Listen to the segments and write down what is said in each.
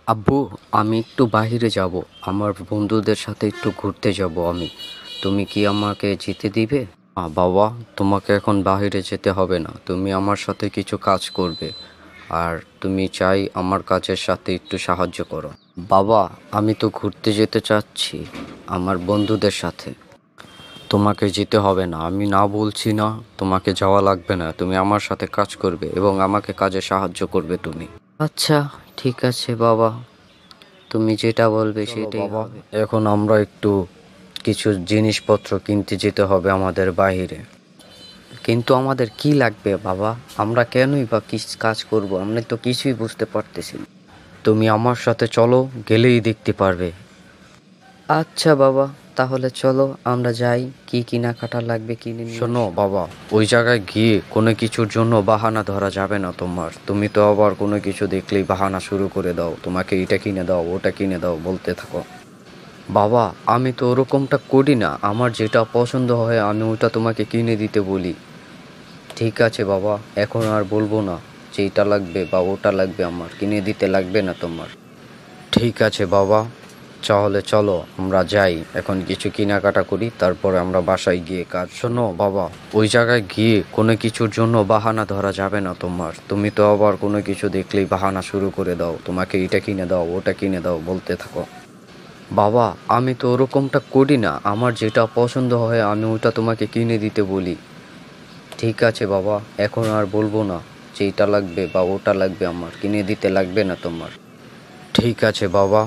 আব্বু, আমি একটু বাহিরে যাব। আমার বন্ধুদের সাথে একটু ঘুরতে যাব আমি। তুমি কি আমাকে যেতে দিবে? বাবা, তোমাকে এখন বাহিরে যেতে হবে না। তুমি আমার সাথে কিছু কাজ করবে। আর তুমি চাই আমার কাজের সাথে একটু সাহায্য করো। বাবা, আমি তো ঘুরতে যেতে চাচ্ছি আমার বন্ধুদের সাথে। তোমাকে যেতে হবে না। আমি না বলছি না, তোমাকে যাওয়া লাগবে না। তুমি আমার সাথে কাজ করবে এবং আমাকে কাজে সাহায্য করবে তুমি। আচ্ছা, ঠিক আছে বাবা। তুমি যেটা বলবে সেটাই হবে। এখন আমরা একটু কিছু জিনিসপত্র কিনতে যেতে হবে আমাদের বাইরে। কিন্তু আমাদের কি লাগবে বাবা? আমরা কেনই বা কি কাজ করব? আমরা তো কিছুই বুঝতে পারতেছি না। তুমি আমার সাথে চলো, গেলেই দেখতে পারবে। আচ্ছা বাবা, তাহলে চলো আমরা যাই। কি কেনাকাটা লাগবে কিনে নিয়ে শোনো বাবা, ওই জায়গায় গিয়ে কোনো কিছুর জন্য বাহানা ধরা যাবে না তোমার। তুমি তো আবার কোনো কিছু দেখলেই বাহানা শুরু করে দাও। তোমাকে এটা কিনে দাও, ওটা কিনে দাও বলতে থাকো। বাবা, আমি তো ওরকমটা করি না। আমার যেটা পছন্দ হয় আমি ওটা তোমাকে কিনে দিতে বলি। ঠিক আছে বাবা, এখন আর বলবো না যে এটা লাগবে বা ওটা লাগবে, আমার কিনে দিতে লাগবে না তোমার। ঠিক আছে বাবা, তাহলে চলো আমরা যাই। এখন কিছু কেনাকাটা করি, তারপরে আমরা বাসায় গিয়ে কাজ। শোনো বাবা, ওই জায়গায় গিয়ে কোনো কিছুর জন্য বাহানা ধরা যাবে না তোমার। তুমি তো আবার কোনো কিছু দেখলেই বাহানা শুরু করে দাও। তোমাকে এটা কিনে দাও, ওটা কিনে দাও বলতে থাকো। বাবা, আমি তো ওরকমটা করি না। আমার যেটা পছন্দ হয় আমি ওটা তোমাকে কিনে দিতে বলি। ঠিক আছে বাবা, এখন আর বলবো না যে এটা লাগবে বা ওটা লাগবে, আমার কিনে দিতে লাগবে না তোমার। ঠিক আছে বাবা,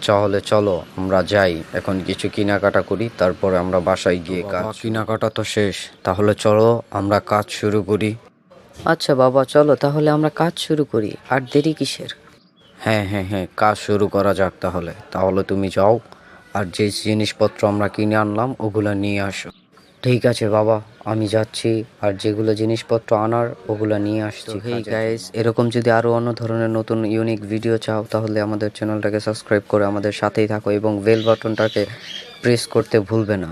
তাহলে চলো আমরা যাই। এখন কিছু কেনাকাটা করি, তারপরে আমরা বাসায় গিয়ে কাজ। কেনাকাটা তো শেষ, তাহলে চলো আমরা কাজ শুরু করি। আচ্ছা বাবা, চলো তাহলে আমরা কাজ শুরু করি। আর দেরি কিসের? হ্যাঁ হ্যাঁ হ্যাঁ, কাজ শুরু করা যাক তাহলে। তাহলে তুমি যাও, আর যে জিনিসপত্র আমরা কিনে আনলাম ওগুলো নিয়ে আসো। ঠিক আছে বাবা, আমি যাচ্ছি। আর যেগুলো জিনিসপত্র আনার ওগুলো নিয়ে আসছি। হেই গাইস, এরকম যদি আরও অন্য ধরনের নতুন ইউনিক ভিডিও চাও তাহলে আমাদের চ্যানেলটাকে সাবস্ক্রাইব করে আমাদের সাথেই থাকো এবং বেল বাটনটাকে প্রেস করতে ভুলবে না।